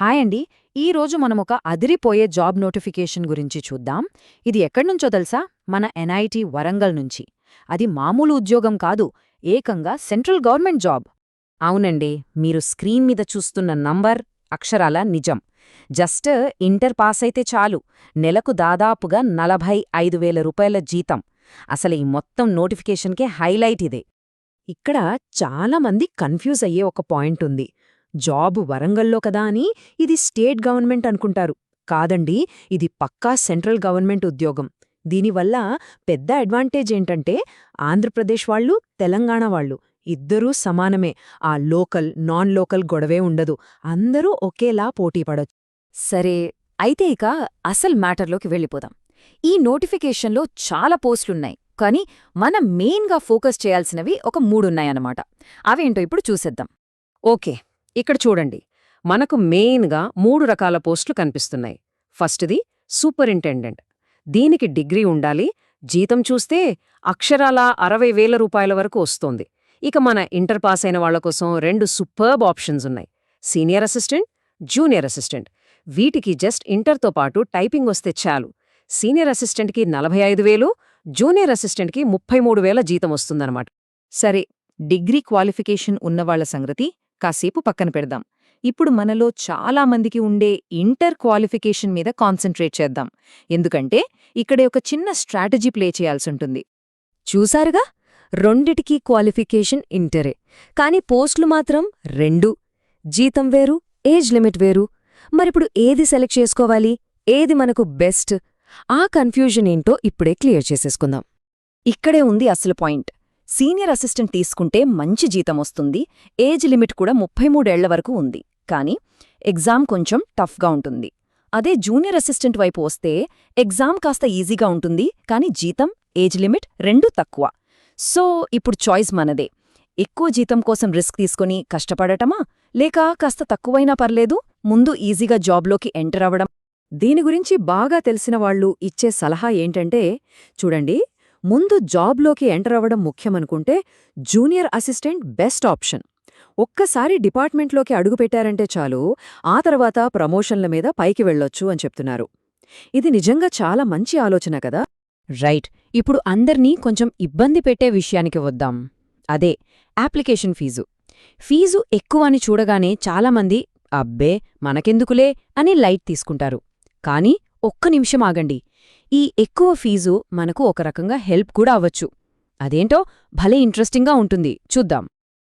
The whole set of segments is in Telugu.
హాయ్ అండి. ఈరోజు మనమొక అదిరిపోయే జాబ్ నోటిఫికేషన్ గురించి చూద్దాం. ఇది ఎక్కడ్నుంచో తెలుసా? మన ఎన్ఐటి వరంగల్ నుంచి. అది మామూలు ఉద్యోగం కాదు, ఏకంగా సెంట్రల్ గవర్నమెంట్ జాబ్. అవునండి, మీరు స్క్రీన్ మీద చూస్తున్న నంబర్ అక్షరాల నిజం. జస్ట్ ఇంటర్ పాసైతే చాలు, నెలకు దాదాపుగా 45,000 రూపాయల జీతం. అసలు ఈ మొత్తం నోటిఫికేషన్కే హైలైట్ ఇదే. ఇక్కడ చాలామంది కన్ఫ్యూజ్ అయ్యే ఒక పాయింట్ ఉంది. జాబ్ వరంగల్లో కదా అని ఇది స్టేట్ గవర్నమెంట్ అనుకుంటారు. కాదండి, ఇది పక్కా సెంట్రల్ గవర్నమెంట్ ఉద్యోగం. దీనివల్ల పెద్ద అడ్వాంటేజ్ ఏంటంటే ఆంధ్రప్రదేశ్ వాళ్ళు, తెలంగాణ వాళ్ళు ఇద్దరూ సమానమే. ఆ లోకల్, నాన్ లోకల్ గొడవే ఉండదు. అందరూ ఒకేలా పోటీపడొచ్చు. సరే, అయితే ఇక అసలు మ్యాటర్లోకి వెళ్ళిపోదాం. ఈ నోటిఫికేషన్లో చాలా పోస్టులున్నాయి, కానీ మనం మెయిన్గా ఫోకస్ చేయాల్సినవి ఒక 3 ఉన్నాయన్నమాట. అవేంటో ఇప్పుడు చూసేద్దాం. ఓకే, ఇక్కడ చూడండి. మనకు మెయిన్గా 3 రకాల పోస్టులు కనిపిస్తున్నాయి. ఫస్ట్ది సూపరింటెండెంట్. దీనికి డిగ్రీ ఉండాలి. జీతం చూస్తే అక్షరాల 60,000 రూపాయల వరకు వస్తోంది. ఇక మన ఇంటర్ పాస్ అయిన వాళ్ల కోసం 2 సూపర్బ్ ఆప్షన్స్ ఉన్నాయి: సీనియర్ అసిస్టెంట్, జూనియర్ అసిస్టెంట్. వీటికి జస్ట్ ఇంటర్తో పాటు టైపింగ్ వస్తే చాలు. సీనియర్ అసిస్టెంట్కి 45,000, జూనియర్ అసిస్టెంట్కి 33,000 జీతం వస్తుందన్నమాట. సరే, డిగ్రీ క్వాలిఫికేషన్ ఉన్నవాళ్ల సంగతి కాసేపు పక్కన పెడదాం. ఇప్పుడు మనలో చాలామందికి ఉండే ఇంటర్ క్వాలిఫికేషన్ మీద కాన్సంట్రేట్ చేద్దాం. ఎందుకంటే ఇక్కడే ఒక చిన్న స్ట్రాటజీ ప్లే చేయాల్సుంటుంది. చూసారుగా, రెండిటికీ క్వాలిఫికేషన్ ఇంటరే, కానీ పోస్టులు మాత్రం 2. జీతం వేరు, ఏజ్ లిమిట్ వేరు. మరిప్పుడు ఏది సెలెక్ట్ చేసుకోవాలి, ఏది మనకు బెస్ట్? ఆ కన్ఫ్యూజన్ ఏంటో ఇప్పుడే క్లియర్ చేసేసుకుందాం. ఇక్కడే ఉంది అసలు పాయింట్. సీనియర్ అసిస్టెంట్ తీసుకుంటే మంచి జీతం వస్తుంది, ఏజ్ లిమిట్ కూడా 33 ఏళ్ల వరకు ఉంది. కానీ ఎగ్జామ్ కొంచెం టఫ్గా ఉంటుంది. అదే జూనియర్ అసిస్టెంట్ వైపు వస్తే ఎగ్జామ్ కాస్త ఈజీగా ఉంటుంది, కానీ జీతం, ఏజ్ లిమిట్ రెండూ తక్కువ. సో ఇప్పుడు చాయిస్ మనదే. ఎక్కువ జీతం కోసం రిస్క్ తీసుకుని కష్టపడటమా, లేక కాస్త తక్కువైనా పర్లేదు ముందు ఈజీగా జాబ్లోకి ఎంటర్ అవ్వడం? దీని గురించి బాగా తెలిసిన వాళ్ళు ఇచ్చే సలహా ఏంటంటే, చూడండి, ముందు జాబ్లోకి ఎంటర్ అవ్వడం ముఖ్యమనుకుంటే జూనియర్ అసిస్టెంట్ బెస్ట్ ఆప్షన్. ఒక్కసారి డిపార్ట్మెంట్లోకి అడుగుపెట్టారంటే చాలు, ఆ తర్వాత ప్రమోషన్ల మీద పైకి వెళ్ళొచ్చు అని చెప్తున్నారు. ఇది నిజంగా చాలా మంచి ఆలోచన కదా. రైట్. ఇప్పుడు అందర్నీ కొంచెం ఇబ్బంది పెట్టే విషయానికి వద్దాం. అదే అప్లికేషన్ ఫీజు. ఫీజు ఎక్కువ అని చూడగానే చాలామంది అబ్బే మనకెందుకులే అని లైట్ తీసుకుంటారు. కానీ ఒక్క నిమిషం ఆగండి. ఈ ఎక్కువ ఫీజు మనకు ఒక రకంగా హెల్ప్ కూడా అవ్వచ్చు. అదేంటో భలే ఇంట్రెస్టింగ్గా ఉంటుంది, చూద్దాం.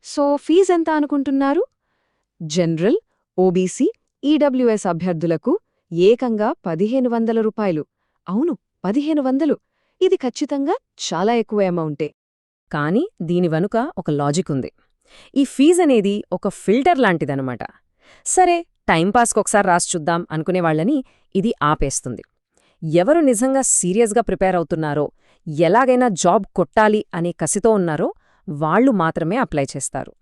సో ఫీజెంత అనుకుంటున్నారు? జనరల్, ఓబీసీ, ఈడబ్ల్యూఎస్ అభ్యర్థులకు ఏకంగా 1,500 రూపాయలు. అవును, 1,500. ఇది ఖచ్చితంగా చాలా ఎక్కువ అమౌంటే. కానీ దీని వెనుక ఒక లాజిక్ ఉంది. ఈ ఫీజనేది ఒక ఫిల్టర్ లాంటిదనమాట. సరే, టైంపాస్కొకసారి రాసి చూద్దాం అనుకునేవాళ్లని ఇది ఆపేస్తుంది. ఎవరు నిజంగా సీరియస్గా ప్రిపేర్ అవుతున్నారో, ఎలాగైనా జాబ్ కొట్టాలి అనే కసితో ఉన్నారో వాళ్లు మాత్రమే అప్లై చేస్తారు.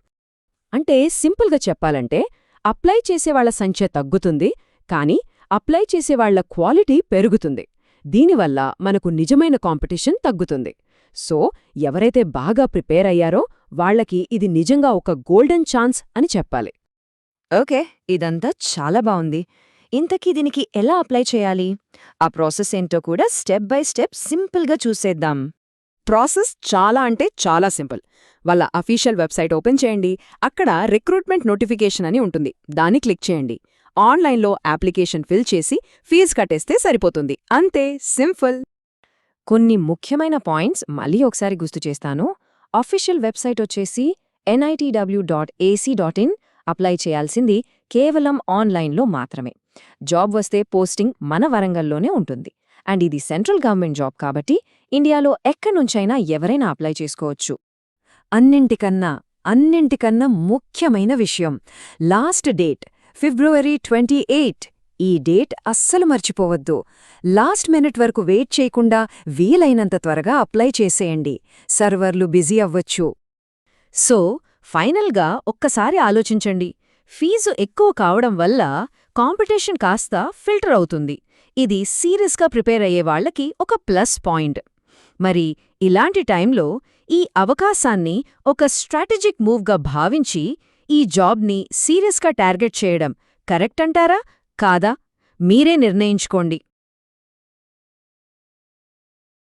అంటే సింపుల్గా చెప్పాలంటే, అప్లై చేసేవాళ్ల సంఖ్య తగ్గుతుంది, కానీ అప్లై చేసేవాళ్ల క్వాలిటీ పెరుగుతుంది. దీనివల్ల మనకు నిజమైన కాంపిటీషన్ తగ్గుతుంది. సో ఎవరైతే బాగా ప్రిపేర్ అయ్యారో వాళ్లకి ఇది నిజంగా ఒక గోల్డెన్ ఛాన్స్ అని చెప్పాలి. ఓకే, ఇదంతా చాలా బావుంది. ఇంతకీ దీనికి ఎలా అప్లై చేయాలి? ఆ ప్రాసెస్ ఏంటో కూడా స్టెప్ బై స్టెప్ సింపుల్గా చూసేద్దాం. ప్రాసెస్ చాలా అంటే చాలా సింపుల్. వాళ్ళ అఫీషియల్ వెబ్సైట్ ఓపెన్ చేయండి. అక్కడ రిక్రూట్మెంట్ నోటిఫికేషన్ అని ఉంటుంది, దాన్ని క్లిక్ చేయండి. ఆన్లైన్లో అప్లికేషన్ ఫిల్ చేసి ఫీజు కట్టేస్తే సరిపోతుంది. అంతే, సింపుల్. కొన్ని ముఖ్యమైన పాయింట్స్ మళ్ళీ ఒకసారి గుర్తు చేస్తాను. అఫీషియల్ వెబ్సైట్ వచ్చేసి nitw.ac.in. అప్లై చేయాల్సింది కేవలం ఆన్లైన్లో మాత్రమే. జాబ్ వస్తే పోస్టింగ్ మన వరంగల్లోనే ఉంటుంది. అండ్ ఇది సెంట్రల్ గవర్నమెంట్ జాబ్ కాబట్టి ఇండియాలో ఎక్కడ్నుంచైనా ఎవరైనా అప్లై చేసుకోవచ్చు. అన్నింటికన్నా ముఖ్యమైన విషయం, లాస్ట్ డేట్ February 28. ఈ డేట్ అస్సలు మర్చిపోవద్దు. లాస్ట్ మినిట్ వరకు వెయిట్ చేయకుండా వీలైనంత త్వరగా అప్లై చేసేయండి. సర్వర్లు బిజీ అవ్వచ్చు. సో ఫైనల్గా ఒక్కసారి ఆలోచించండి. ఫీజు ఎక్కువ కావడం వల్ల కాంపిటీషన్ కాస్త ఫిల్టర్ అవుతుంది. ఇది సీరియస్గా ప్రిపేర్ అయ్యే వాళ్లకి ఒక ప్లస్ పాయింట్. మరి ఇలాంటి టైంలో ఈ అవకాశాన్ని ఒక స్ట్రాటజిక్ మూవ్గా భావించి ఈ జాబ్ని సీరియస్గా టార్గెట్ చేయడం కరెక్ట్ అంటారా కాదా మీరే నిర్ణయించుకోండి